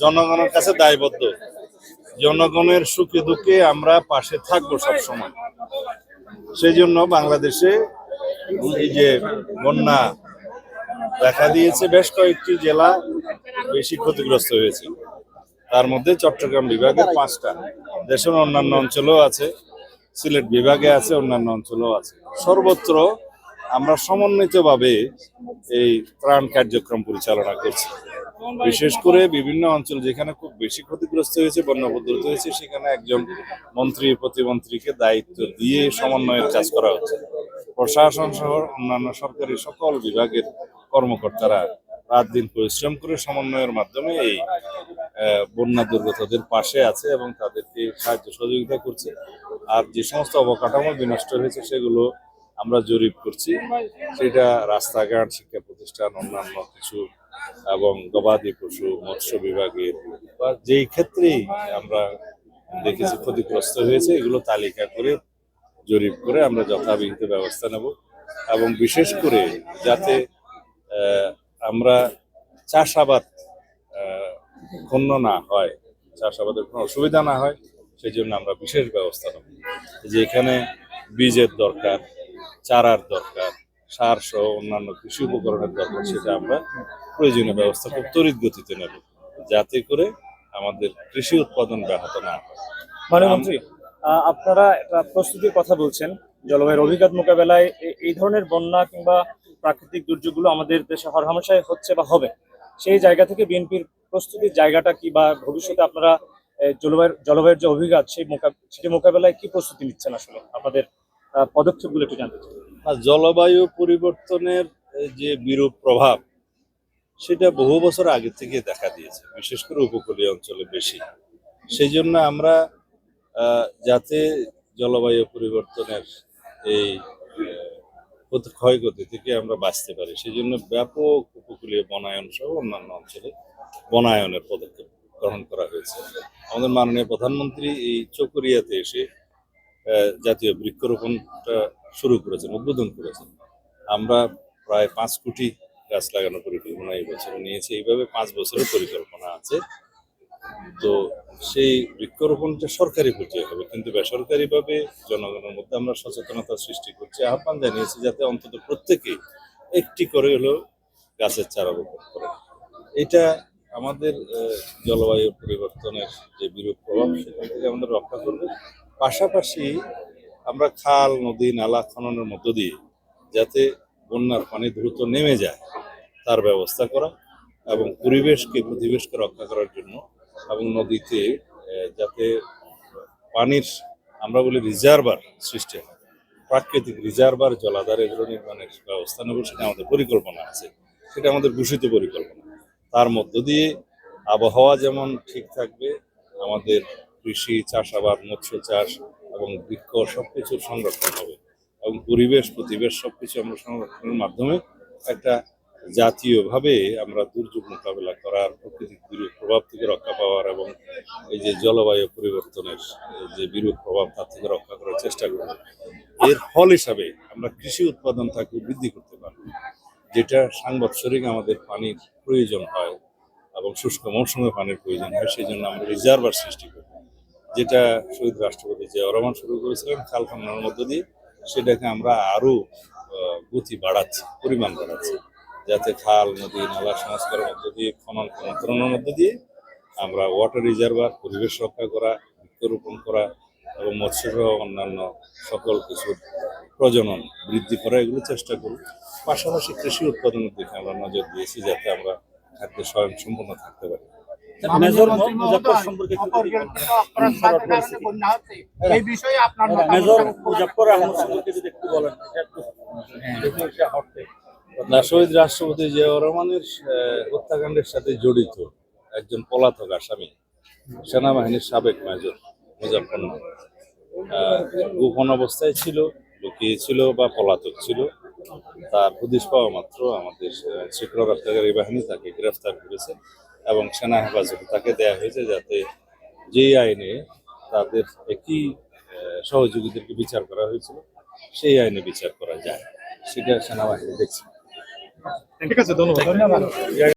জনগণের কাছে দায়বদ্ধ। জনগণের সুখে দুঃখে আমরা পাশে থাকবো সবসময়। সেই জন্য বাংলাদেশে এই যে বন্যা দেখা দিয়েছে, বেশ কয়েকটি জেলা বেশি ক্ষতিগ্রস্ত হয়েছে। তার মধ্যে চট্টগ্রাম বিভাগের 5টা, দেশের অন্যান্য অঞ্চলেও আছে, সিলেট বিভাগে আছে, অন্যান্য অঞ্চলেও আছে। সর্বত্র আমরা সমন্বিতভাবে এই ত্রাণ কার্যক্রম পরিচালনা করছি। বিশেষ করে বিভিন্ন অঞ্চল যেখানে খুব বেশি ক্ষতিগ্রস্ত হয়েছে, বন্যা পদ্ধতি হয়েছে, সেখানে একজন মন্ত্রী প্রতিমন্ত্রীকে দায়িত্ব দিয়ে সমন্বয়ের কাজ করা হচ্ছে। প্রশাসন সহ অন্যান্য সরকারি সকল বিভাগের কর্মকর্তারা রাত দিন পরিশ্রম করে সমন্বয়ের মাধ্যমে এই বন্যা দুর্গতদের পাশে আছে এবং তাদেরকে সাহায্য সহযোগিতা করছে। আর যে সমস্ত অবকাঠামো বিনষ্ট হয়েছে সেগুলো আমরা জরিপ করছি। সেটা রাস্তাঘাট, শিক্ষা প্রতিষ্ঠান, অন্যান্য কিছু এবং গবাদি পশু, মৎস্য বিভাগের বা যেই ক্ষেত্রেই আমরা দেখেছি ক্ষতিগ্রস্ত হয়েছে, এগুলো তালিকা করে জরিপ করে আমরা যথাবিহিত ব্যবস্থা নেব। এবং বিশেষ করে যাতে আমরা চাষাবাদ ক্ষুণ্ণ না হয়, চাষাবাদের কোনো অসুবিধা না হয়, সেই জন্য আমরা বিশেষ ব্যবস্থা নেব। যে এখানে বীজের দরকার, চারার দরকার, সার সহ অন্যান্য কৃষি উপকরণের দরকার, সেটা আমরা প্রয়োজনীয় ব্যবস্থা খুব তড়িৎ গতিতে নেব, যাতে করে আমাদের কৃষি উৎপাদন ব্যাহত না হয়। মাননীয় আপনারা একটা প্রস্তুতির কথা বলছেন জলবায়ুর অভিঘাত মোকাবেলায়। এই ধরনের বন্যা কিংবা প্রাকৃতিক দুর্যোগগুলো আমাদের দেশে হরহামেশাই হচ্ছে বা হবে। সেই জায়গা থেকে বিএনপির প্রস্তুতির জায়গাটা কি, বা ভবিষ্যতে আপনারা জলবায়ুর যে অভিঘাত সেটি মোকাবেলায় কি প্রস্তুতি নিচ্ছেন, আসলে আপনাদের পদক্ষেপগুলো একটু জানতে চাই। জলবায়ু পরিবর্তনের যে বিরূপ প্রভাব, সেটা বহু বছর আগে থেকে দেখা দিয়েছে, বিশেষ করে উপকূলীয় অঞ্চলে বেশি। সেই জন্য আমরা যাতে জলবায়ু পরিবর্তনের এই ক্ষয়ক্ষতি থেকে আমরা বাঁচতে পারি, সেই জন্য ব্যাপক উপকূলীয় বনায়ন সহ অন্যান্য অঞ্চলে বনায়নের পদক্ষেপ গ্রহণ করা হয়েছে। আমাদের মাননীয় প্রধানমন্ত্রী এই চকরিয়াতে এসে জাতীয় বৃক্ষরোপণটা শুরু করেছেন, উদ্বোধন করেছেন। আমরা প্রায় 5 কোটি গাছ লাগানোর পরিকল্পনা এই বছর নিয়েছি। এইভাবে 5 বছরের পরিকল্পনা আছে। তো সেই বৃক্ষরোপণটা সরকারি পর্যায়ে হবে, কিন্তু বেসরকারিভাবে জনগণের মধ্যে আমরা সচেতনতা সৃষ্টি করছি, আহ্বান জানিয়েছি যাতে অন্তত প্রত্যেকেই একটি করে হলেও গাছের চারা রোপণ করে। এটা আমাদের জলবায়ু পরিবর্তনের যে বিরূপ প্রভাব, সেখান থেকে আমাদের রক্ষা করবে। পাশাপাশি আমরা খাল, নদী, নালা খননের মধ্য দিয়ে যাতে বন্যার পানি দ্রুত নেমে যায় তার ব্যবস্থা করা এবং পরিবেশকে রক্ষা করার জন্য, এবং নদীতে যাতে পানির আমরা বলি রিজার্ভার সৃষ্টি হয়, প্রাকৃতিক রিজার্ভার, জলাধার, এগুলো নির্মাণের ব্যবস্থা নেব। সেটা আমাদের পরিকল্পনা আছে, সেটা আমাদের ঘোষিত পরিকল্পনা। তার মধ্য দিয়ে আবহাওয়া যেমন ঠিক থাকবে, আমাদের কৃষি, চাষাবাদ, মৎস্য চাষ এবং বৃক্ষ সবকিছুর সংরক্ষণ হবে, এবং প্রতিবেশ সবকিছু আমরা সংরক্ষণের মাধ্যমে একটা জাতীয়ভাবে আমরা দুর্যোগ মোকাবেলা করার, প্রকৃতিক বিরূপ প্রভাব থেকে রক্ষা পাওয়ার এবং এই যে জলবায়ু পরিবর্তনের যে বিরূপ প্রভাব তার থেকে রক্ষা করার চেষ্টা করব। এর ফল হিসাবে আমরা কৃষি উৎপাদন তাকে বৃদ্ধি করতে পারব, যেটা সাংবৎসরিক আমাদের পানির প্রয়োজন হয় এবং শুষ্ক মৌসুমে পানির প্রয়োজন হয়। সেই জন্য আমরা রিজার্ভার সৃষ্টি করি, যেটা শহীদ রাষ্ট্রপতি জিয়াউর রহমান শুরু করেছিলেন খাল খননের মধ্য দিয়ে। সেটাকে আমরা আরো গতি বাড়াচ্ছি, পরিমাণ বাড়াচ্ছি, যাতে খাল, নদী, নালা সংস্কারের মধ্য দিয়ে, খননের মধ্য দিয়ে আমরা ওয়াটার রিজার্ভার, পরিবেশ রক্ষা করা, বৃক্ষরোপণ করা এবং মৎস্যসহ অন্যান্য সকল কিছুর প্রজনন বৃদ্ধি করা, এগুলো চেষ্টা করি। পাশাপাশি কৃষি উৎপাদনের দিকে আমরা নজর দিয়েছি, যাতে আমরা খাদ্যে স্বয়ংসম্পূর্ণ থাকতে পারি। শহীদ রাষ্ট্রপতি জিয়াউর রহমানের হত্যাকাণ্ডের সাথে জড়িত একজন পলাতক আসামি, সেনাবাহিনীর সাবেক মেজর মুজাফফর গোপন অবস্থায় ছিল, লুকিয়ে ছিল বা পলাতক ছিল। তার হদিশ পাওয়া মাত্র আমাদের শৃঙ্খলা রক্ষাকারী বাহিনী তাকে গ্রেফতার করেছে এবং সেনা হেফাজতে তাকে দেয়া হয়েছে, যাতে যেই আইনে তাদের একই সহযোগীদেরকে বিচার করা হয়েছিল সেই আইনে বিচার করা যায়, সেটা সেনাবাহিনী দেখছে। ঠিক আছে, ধন্যবাদ।